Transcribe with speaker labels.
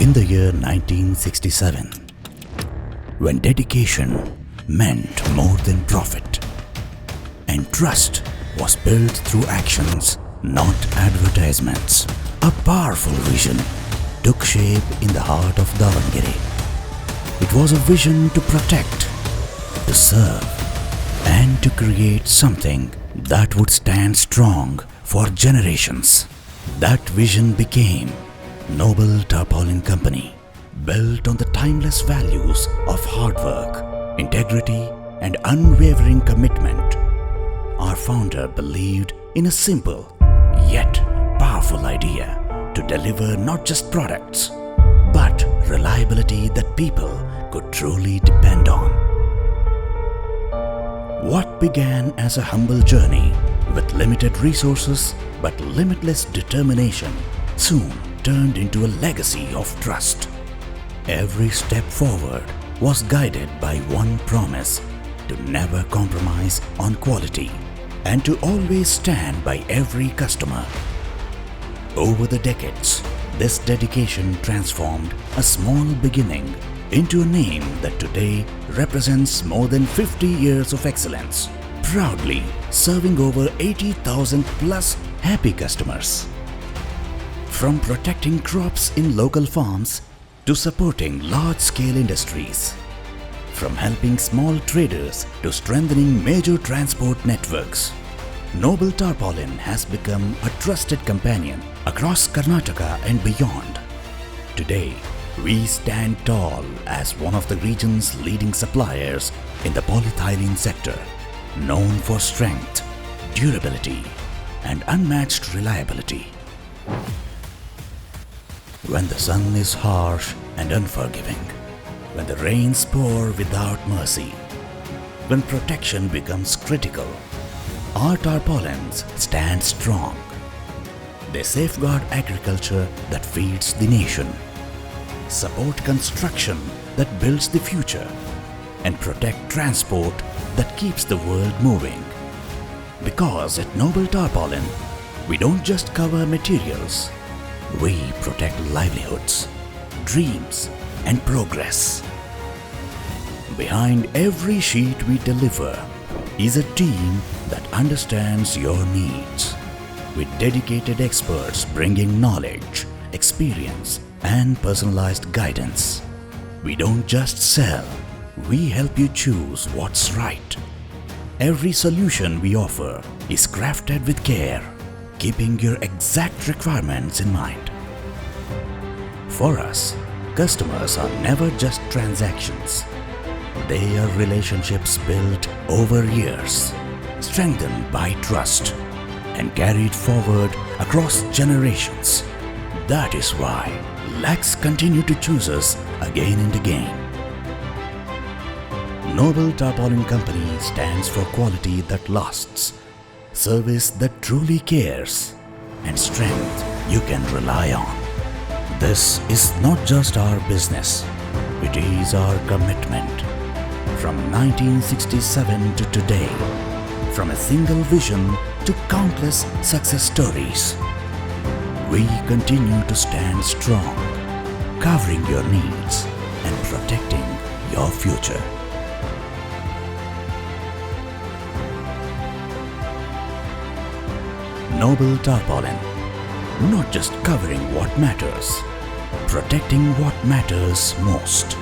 Speaker 1: In the year 1967, when dedication meant more than profit, and trust was built through actions, not advertisements, a powerful vision took shape in the heart of Davanagere. It was a vision to protect, to serve, and to create something that would stand strong for generations. That vision became Noble Tarpaulin Company, built on the timeless values of hard work, integrity, and unwavering commitment. Our founder believed in a simple yet powerful idea to deliver not just products, but reliability that people could truly depend on. What began as a humble journey with limited resources but limitless determination soon turned into a legacy of trust. Every step forward was guided by one promise: to never compromise on quality and to always stand by every customer. Over the decades, this dedication transformed a small beginning into a name that today represents more than 50 years of excellence, proudly serving over 80,000 plus happy customers. From protecting crops in local farms to supporting large-scale industries, from helping small traders to strengthening major transport networks, Noble Tarpaulin has become a trusted companion across Karnataka and beyond. Today, we stand tall as one of the region's leading suppliers in the polyethylene sector, known for strength, durability, and unmatched reliability. When the sun is harsh and unforgiving, when the rains pour without mercy, when protection becomes critical, our tarpaulins stand strong. They safeguard agriculture that feeds the nation, support construction that builds the future, and protect transport that keeps the world moving. Because at Noble Tarpaulin, we don't just cover materials, we protect livelihoods, dreams, and progress. Behind every sheet we deliver is a team that understands your needs, with dedicated experts bringing knowledge, experience, and personalized guidance. We don't just sell, we help you choose what's right. Every solution we offer is crafted with care, keeping your exact requirements in mind. For us, customers are never just transactions. They are relationships built over years, strengthened by trust, and carried forward across generations. That is why lakhs continue to choose us again and again. Noble Tarpaulin Company stands for quality that lasts, service that truly cares, and strength you can rely on. This is not just our business, it is our commitment. From 1967 to today, from a single vision to countless success stories, we continue to stand strong, covering your needs and protecting your future. Noble Tarpaulin, not just covering what matters, protecting what matters most.